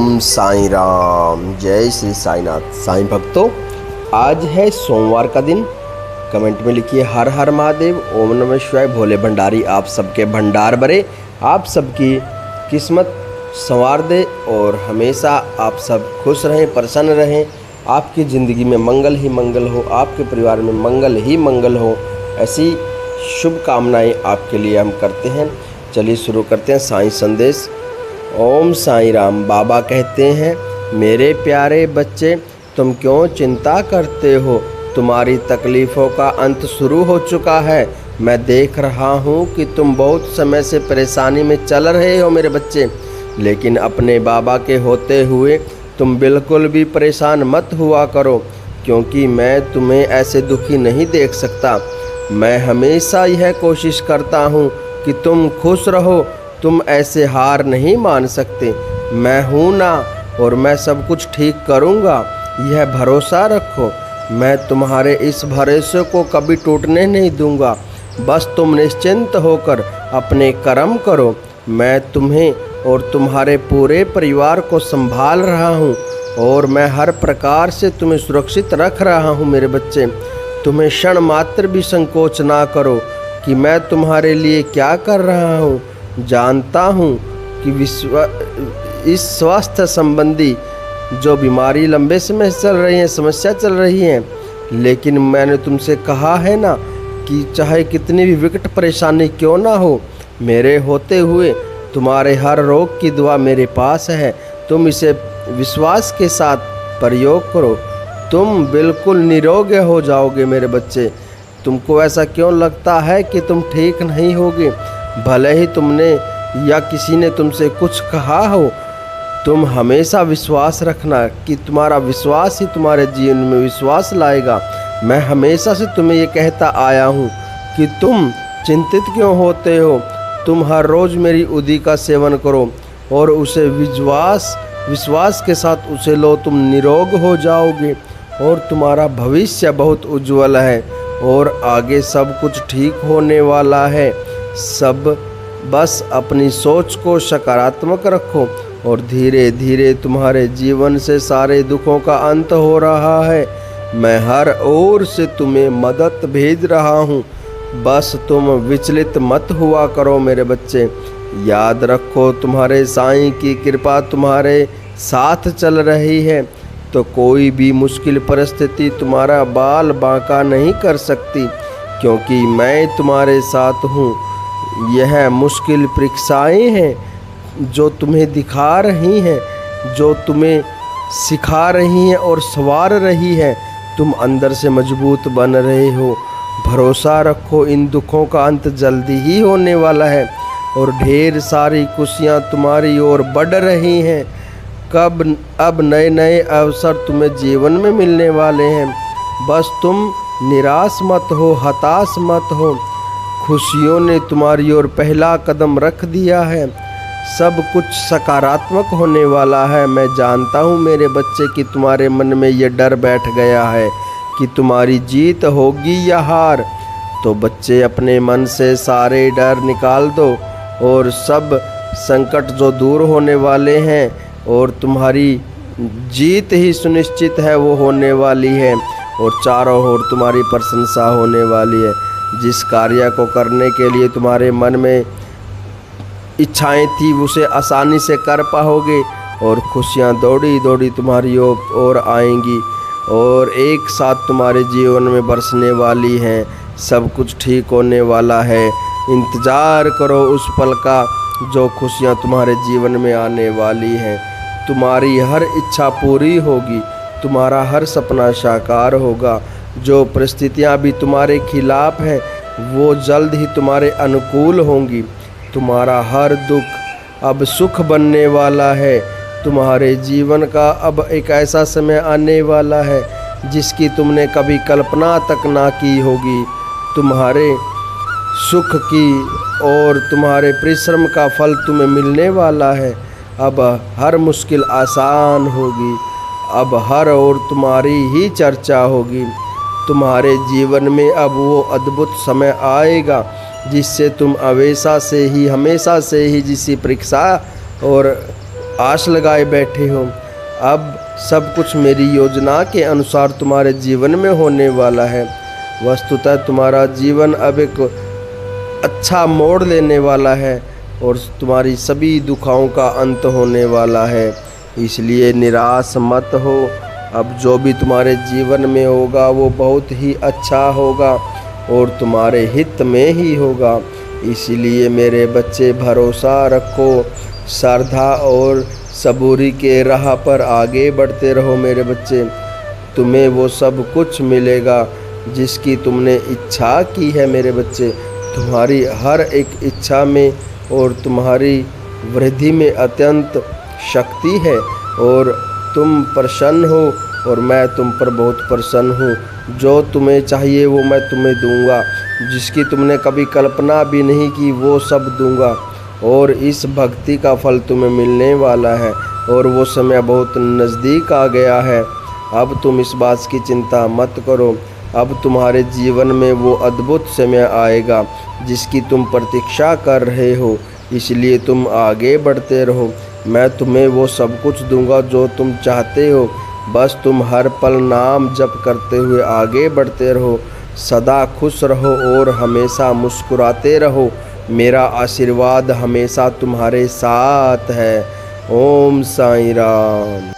ओम साईं राम। जय श्री साईनाथ। साईं भक्तों, आज है सोमवार का दिन। कमेंट में लिखिए हर हर महादेव, ओम नमः शिवाय, भोले भंडारी आप सबके भंडार भरे, आप सबकी किस्मत संवार दे और हमेशा आप सब खुश रहें, प्रसन्न रहें। आपकी ज़िंदगी में मंगल ही मंगल हो, आपके परिवार में मंगल ही मंगल हो, ऐसी शुभकामनाएं आपके लिए हम करते हैं। चलिए शुरू करते हैं साईं संदेश। ओम साईं राम। बाबा कहते हैं, मेरे प्यारे बच्चे, तुम क्यों चिंता करते हो? तुम्हारी तकलीफ़ों का अंत शुरू हो चुका है। मैं देख रहा हूँ कि तुम बहुत समय से परेशानी में चल रहे हो मेरे बच्चे, लेकिन अपने बाबा के होते हुए तुम बिल्कुल भी परेशान मत हुआ करो, क्योंकि मैं तुम्हें ऐसे दुखी नहीं देख सकता। मैं हमेशा यह कोशिश करता हूँ कि तुम खुश रहो। तुम ऐसे हार नहीं मान सकते। मैं हूँ ना, और मैं सब कुछ ठीक करूँगा, यह भरोसा रखो। मैं तुम्हारे इस भरोसे को कभी टूटने नहीं दूँगा। बस तुम निश्चिंत होकर अपने कर्म करो। मैं तुम्हें और तुम्हारे पूरे परिवार को संभाल रहा हूँ, और मैं हर प्रकार से तुम्हें सुरक्षित रख रहा हूँ मेरे बच्चे। तुम्हें क्षण मात्र भी संकोच ना करो कि मैं तुम्हारे लिए क्या कर रहा हूँ। जानता हूँ कि इस स्वास्थ्य संबंधी जो बीमारी लंबे समय से चल रही है, समस्या चल रही है, लेकिन मैंने तुमसे कहा है ना कि चाहे कितनी भी विकट परेशानी क्यों ना हो, मेरे होते हुए तुम्हारे हर रोग की दुआ मेरे पास है। तुम इसे विश्वास के साथ प्रयोग करो, तुम बिल्कुल निरोग हो जाओगे मेरे बच्चे। तुमको ऐसा क्यों लगता है कि तुम ठीक नहीं होगे? भले ही तुमने या किसी ने तुमसे कुछ कहा हो, तुम हमेशा विश्वास रखना कि तुम्हारा विश्वास ही तुम्हारे जीवन में विश्वास लाएगा। मैं हमेशा से तुम्हें ये कहता आया हूँ कि तुम चिंतित क्यों होते हो। तुम हर रोज़ मेरी उदी का सेवन करो और उसे विश्वास के साथ उसे लो। तुम निरोग हो जाओगे और तुम्हारा भविष्य बहुत उज्जवल है, और आगे सब कुछ ठीक होने वाला है। सब बस अपनी सोच को सकारात्मक रखो, और धीरे धीरे तुम्हारे जीवन से सारे दुखों का अंत हो रहा है। मैं हर ओर से तुम्हें मदद भेज रहा हूँ। बस तुम विचलित मत हुआ करो मेरे बच्चे। याद रखो, तुम्हारे साईं की कृपा तुम्हारे साथ चल रही है, तो कोई भी मुश्किल परिस्थिति तुम्हारा बाल बांका नहीं कर सकती, क्योंकि मैं तुम्हारे साथ हूँ। यह मुश्किल परीक्षाएं हैं जो तुम्हें दिखा रही हैं, जो तुम्हें सिखा रही हैं और संवार रही हैं। तुम अंदर से मजबूत बन रहे हो। भरोसा रखो, इन दुखों का अंत जल्दी ही होने वाला है, और ढेर सारी खुशियाँ तुम्हारी ओर बढ़ रही हैं। अब नए नए अवसर तुम्हें जीवन में मिलने वाले हैं। बस तुम निराश मत हो, हताश मत हो। खुशियों ने तुम्हारी ओर पहला कदम रख दिया है। सब कुछ सकारात्मक होने वाला है। मैं जानता हूँ मेरे बच्चे कि तुम्हारे मन में ये डर बैठ गया है कि तुम्हारी जीत होगी या हार। तो बच्चे, अपने मन से सारे डर निकाल दो, और सब संकट जो दूर होने वाले हैं और तुम्हारी जीत ही सुनिश्चित है, वो होने वाली है, और चारों ओर तुम्हारी प्रशंसा होने वाली है। जिस कार्य को करने के लिए तुम्हारे मन में इच्छाएं थी, उसे आसानी से कर पाओगे, और खुशियां दौड़ी दौड़ी तुम्हारी ओर आएंगी, और एक साथ तुम्हारे जीवन में बरसने वाली हैं। सब कुछ ठीक होने वाला है। इंतज़ार करो उस पल का जो खुशियां तुम्हारे जीवन में आने वाली हैं। तुम्हारी हर इच्छा पूरी होगी, तुम्हारा हर सपना साकार होगा। जो परिस्थितियां अभी तुम्हारे खिलाफ हैं, वो जल्द ही तुम्हारे अनुकूल होंगी। तुम्हारा हर दुख अब सुख बनने वाला है। तुम्हारे जीवन का अब एक ऐसा समय आने वाला है जिसकी तुमने कभी कल्पना तक ना की होगी। तुम्हारे सुख की और तुम्हारे परिश्रम का फल तुम्हें मिलने वाला है। अब हर मुश्किल आसान होगी। अब हर ओर तुम्हारी ही चर्चा होगी। तुम्हारे जीवन में अब वो अद्भुत समय आएगा जिससे तुम हमेशा से ही जिसी परीक्षा और आस लगाए बैठे हो। अब सब कुछ मेरी योजना के अनुसार तुम्हारे जीवन में होने वाला है। वस्तुतः तुम्हारा जीवन अब एक अच्छा मोड़ लेने वाला है और तुम्हारी सभी दुखाओं का अंत होने वाला है। इसलिए निराश मत हो। अब जो भी तुम्हारे जीवन में होगा वो बहुत ही अच्छा होगा और तुम्हारे हित में ही होगा। इसलिए मेरे बच्चे भरोसा रखो, श्रद्धा और सबूरी के राह पर आगे बढ़ते रहो। मेरे बच्चे, तुम्हें वो सब कुछ मिलेगा जिसकी तुमने इच्छा की है। मेरे बच्चे, तुम्हारी हर एक इच्छा में और तुम्हारी वृद्धि में अत्यंत शक्ति है और तुम प्रसन्न हो और मैं तुम पर बहुत प्रसन्न हूँ। जो तुम्हें चाहिए वो मैं तुम्हें दूंगा, जिसकी तुमने कभी कल्पना भी नहीं की वो सब दूंगा और इस भक्ति का फल तुम्हें मिलने वाला है और वो समय बहुत नज़दीक आ गया है। अब तुम इस बात की चिंता मत करो। अब तुम्हारे जीवन में वो अद्भुत समय आएगा जिसकी तुम प्रतीक्षा कर रहे हो। इसलिए तुम आगे बढ़ते रहो। मैं तुम्हें वो सब कुछ दूंगा जो तुम चाहते हो। बस तुम हर पल नाम जप करते हुए आगे बढ़ते रहो। सदा खुश रहो और हमेशा मुस्कुराते रहो। मेरा आशीर्वाद हमेशा तुम्हारे साथ है। ओम साईं राम।